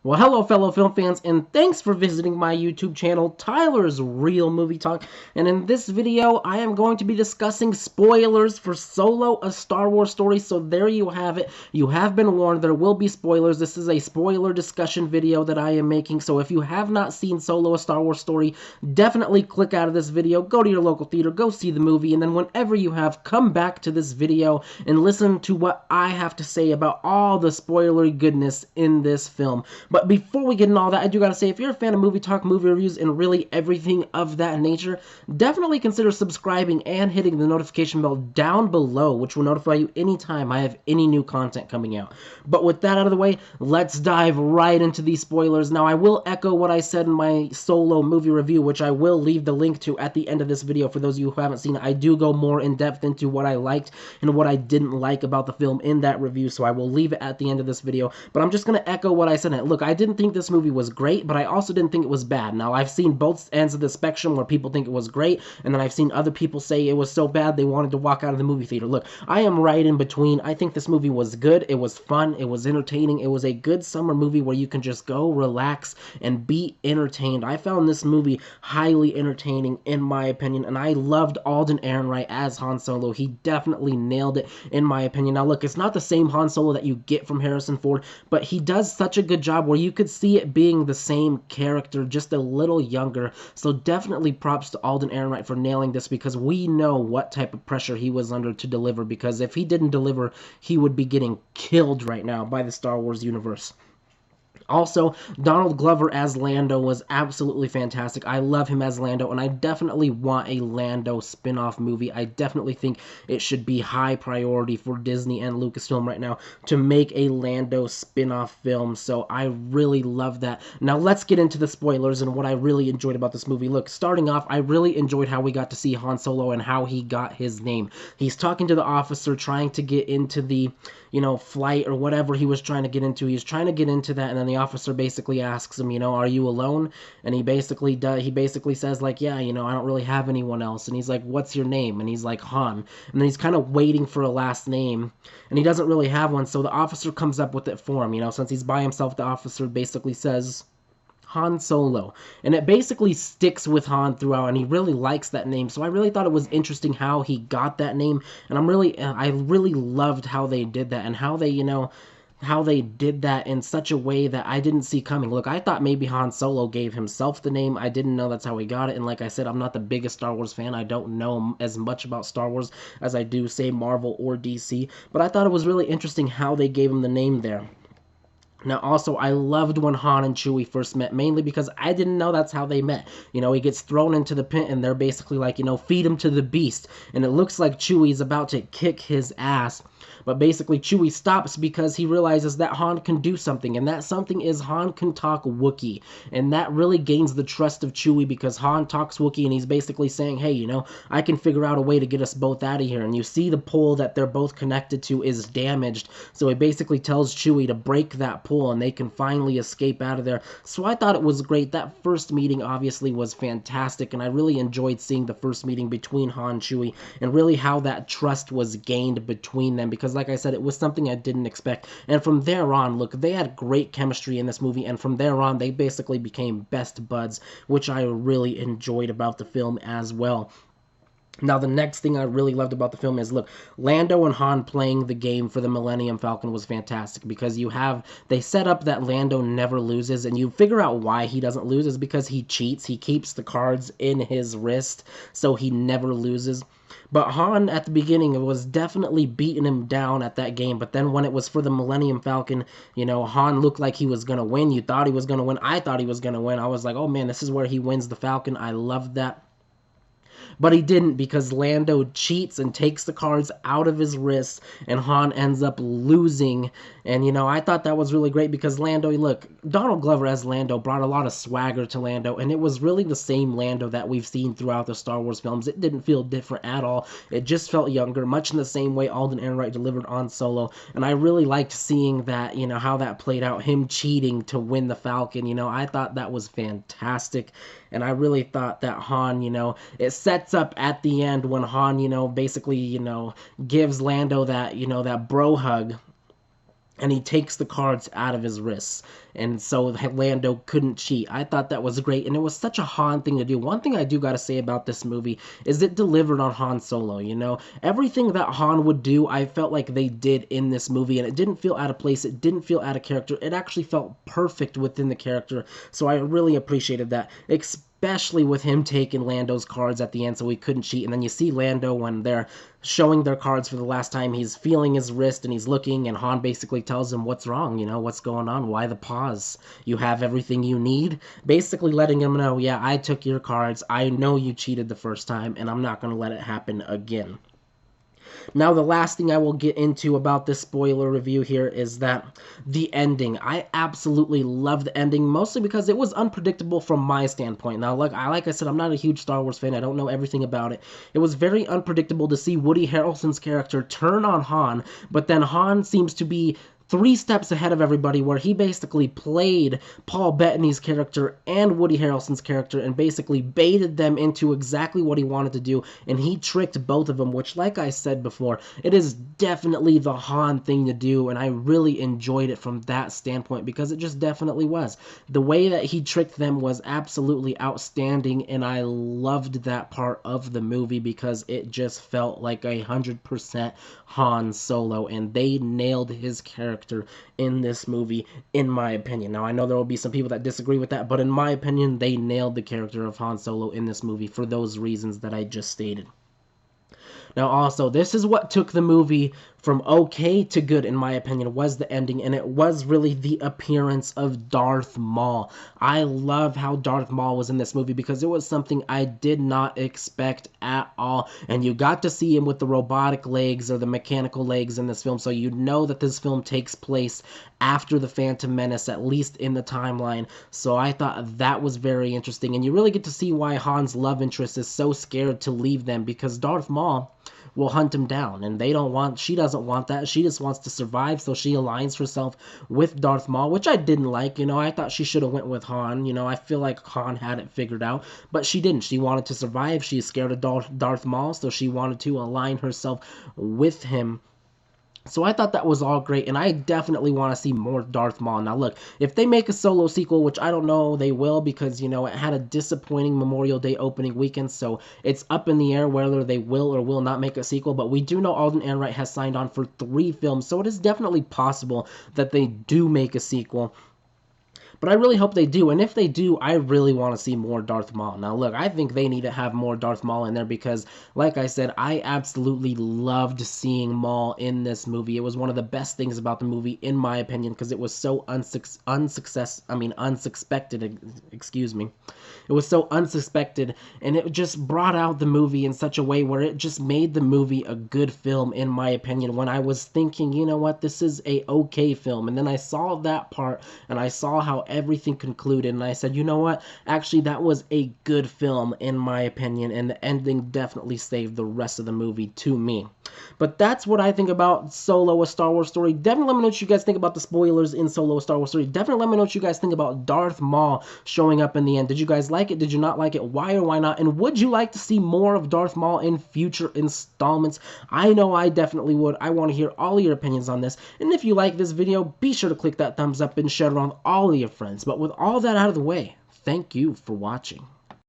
Well, hello, fellow film fans, and thanks for visiting my YouTube channel, Tyler's Real Movie Talk. And in this video, I am going to be discussing spoilers for Solo, a Star Wars story. So there you have it. You have been warned. There will be spoilers. This is a spoiler discussion video that I am making. So if you have not seen Solo, a Star Wars story, definitely click out of this video, go to your local theater, go see the movie, and then whenever you have, come back to this video and listen to what I have to say about all the spoilery goodness in this film. But before we get into all that, I do gotta say, if you're a fan of movie talk, movie reviews, and really everything of that nature, definitely consider subscribing and hitting the notification bell down below, which will notify you anytime I have any new content coming out. But with that out of the way, let's dive right into these spoilers. Now, I will echo what I said in my Solo movie review, which I will leave the link to at the end of this video. For those of you who haven't seen it, I do go more in depth into what I liked and what I didn't like about the film in that review, so I will leave it at the end of this video. But I'm just going to echo what I said. Look, I didn't think this movie was great, but I also didn't think it was bad. Now, I've seen both ends of the spectrum where people think it was great, and then I've seen other people say it was so bad they wanted to walk out of the movie theater. Look, I am right in between. I think this movie was good. It was fun. It was entertaining. It was a good summer movie where you can just go, relax, and be entertained. I found this movie highly entertaining, in my opinion, and I loved Alden Ehrenreich as Han Solo. He definitely nailed it, in my opinion. Now, look, it's not the same Han Solo that you get from Harrison Ford, but he does such a good job where you could see it being the same character, just a little younger. So definitely props to Alden Ehrenreich for nailing this, because we know what type of pressure he was under to deliver, because if he didn't deliver, he would be getting killed right now by the Star Wars universe. Also, Donald Glover as Lando was absolutely fantastic. I love him as Lando, and I definitely want a Lando spin-off movie. I definitely think it should be high priority for Disney and Lucasfilm right now to make a Lando spin-off film, so I really love that. Now, let's get into the spoilers and what I really enjoyed about this movie. Look, starting off, I really enjoyed how we got to see Han Solo and how he got his name. He's talking to the officer, trying to get into the, flight or whatever he was trying to get into. He's trying to get into that, and then the officer basically asks him, are you alone? And he basically says, like, yeah, I don't really have anyone else. And he's like, what's your name? And he's like, Han. And then he's kind of waiting for a last name, and he doesn't really have one, so the officer comes up with it for him. Since he's by himself, the officer basically says Han Solo, and it basically sticks with Han throughout, and he really likes that name. So I really thought it was interesting how he got that name, and I really loved how they did that, and how they did that in such a way that I didn't see coming. Look, I thought maybe Han Solo gave himself the name. I didn't know that's how he got it, and like I said, I'm not the biggest Star Wars fan. I don't know as much about Star Wars as I do, say, Marvel or DC, but I thought it was really interesting how they gave him the name there. Now, also, I loved when Han and Chewie first met, mainly because I didn't know that's how they met. He gets thrown into the pit, and they're basically like, feed him to the beast. And it looks like Chewie's about to kick his ass. But basically, Chewie stops because he realizes that Han can do something, and that something is Han can talk Wookiee. And that really gains the trust of Chewie, because Han talks Wookiee, and he's basically saying, hey, I can figure out a way to get us both out of here. And you see the pole that they're both connected to is damaged, so he basically tells Chewie to break that pole, and they can finally escape out of there. So I thought it was great. That first meeting obviously was fantastic, and I really enjoyed seeing the first meeting between Han and Chewie, and really how that trust was gained between them, because like I said, it was something I didn't expect. And from there on, look, they had great chemistry in this movie, and from there on, they basically became best buds, which I really enjoyed about the film as well. Now, the next thing I really loved about the film is, look, Lando and Han playing the game for the Millennium Falcon was fantastic, because they set up that Lando never loses, and you figure out why he doesn't lose is because he cheats. He keeps the cards in his wrist, so he never loses. But Han, at the beginning, was definitely beating him down at that game. But then when it was for the Millennium Falcon, Han looked like he was going to win. You thought he was going to win. I thought he was going to win. I was like, oh, man, this is where he wins the Falcon. I loved that. But he didn't, because Lando cheats and takes the cards out of his wrists, and Han ends up losing. And, I thought that was really great, because look, Donald Glover as Lando brought a lot of swagger to Lando, and it was really the same Lando that we've seen throughout the Star Wars films. It didn't feel different at all. It just felt younger, much in the same way Alden Ehrenreich delivered on Solo. And I really liked seeing that, how that played out, him cheating to win the Falcon. I thought that was fantastic. And I really thought that Han, it sets up at the end when Han, basically, gives Lando that, that bro hug. and he takes the cards out of his wrists, and so Lando couldn't cheat. I thought that was great, and it was such a Han thing to do. One thing I do gotta say about this movie is it delivered on Han Solo, you know? Everything that Han would do, I felt like they did in this movie, and it didn't feel out of place, it didn't feel out of character, it actually felt perfect within the character, so I really appreciated that, especially with him taking Lando's cards at the end so he couldn't cheat. And then you see Lando when they're showing their cards for the last time, he's feeling his wrist and he's looking, and Han basically tells him what's wrong, you know, what's going on, why the pause, you have everything you need, basically letting him know, yeah, I took your cards, I know you cheated the first time, and I'm not going to let it happen again. Now, the last thing I will get into about this spoiler review here is that the ending. I absolutely love the ending, mostly because it was unpredictable from my standpoint. Now, like I said, I'm not a huge Star Wars fan. I don't know everything about it. It was very unpredictable to see Woody Harrelson's character turn on Han, but then Han seems to be 3 steps ahead of everybody, where he basically played Paul Bettany's character and Woody Harrelson's character and basically baited them into exactly what he wanted to do, and he tricked both of them, which, like I said before, it is definitely the Han thing to do, and I really enjoyed it from that standpoint because it just definitely was. The way that he tricked them was absolutely outstanding, and I loved that part of the movie because it just felt like 100% Han Solo, and they nailed his character in this movie, in my opinion. Now, I know there will be some people that disagree with that, but in my opinion, they nailed the character of Han Solo in this movie for those reasons that I just stated. Now, also, this is what took the movie from okay to good, in my opinion, was the ending, and it was really the appearance of Darth Maul. I love how Darth Maul was in this movie because it was something I did not expect at all, and you got to see him with the robotic legs or the mechanical legs in this film, so you know that this film takes place after The Phantom Menace, at least in the timeline, so I thought that was very interesting, and you really get to see why Han's love interest is so scared to leave them, because Darth Maul will hunt him down, and she doesn't want that. She just wants to survive, so she aligns herself with Darth Maul, which I didn't like. You know, I thought she should have went with Han. You know, I feel like Han had it figured out, but she didn't. She wanted to survive. She's scared of Darth Maul, so she wanted to align herself with him. So I thought that was all great, and I definitely want to see more Darth Maul. Now look, if they make a Solo sequel, which I don't know they will, because, you know, it had a disappointing Memorial Day opening weekend, so it's up in the air whether they will or will not make a sequel, but we do know Alden Ehrenreich has signed on for 3 films, so it is definitely possible that they do make a sequel. But I really hope they do, and if they do, I really want to see more Darth Maul. Now, look, I think they need to have more Darth Maul in there because, like I said, I absolutely loved seeing Maul in this movie. It was one of the best things about the movie, in my opinion, because it was so unsuspected, excuse me. It was so unsuspected, and it just brought out the movie in such a way where it just made the movie a good film, in my opinion, when I was thinking, you know what, this is a okay film, and then I saw that part, and I saw how everything concluded, and I said, you know what, actually that was a good film in my opinion, and the ending definitely saved the rest of the movie to me. But that's what I think about Solo: A Star Wars Story. Definitely let me know what you guys think about the spoilers in Solo: A Star Wars Story. Definitely let me know what you guys think about Darth Maul showing up in the end. Did you guys like it? Did you not like it? Why or why not? And would you like to see more of Darth Maul in future installments? I know I definitely would. I want to hear all of your opinions on this. And if you like this video, be sure to click that thumbs up and share it around all of your friends. But with all that out of the way, thank you for watching.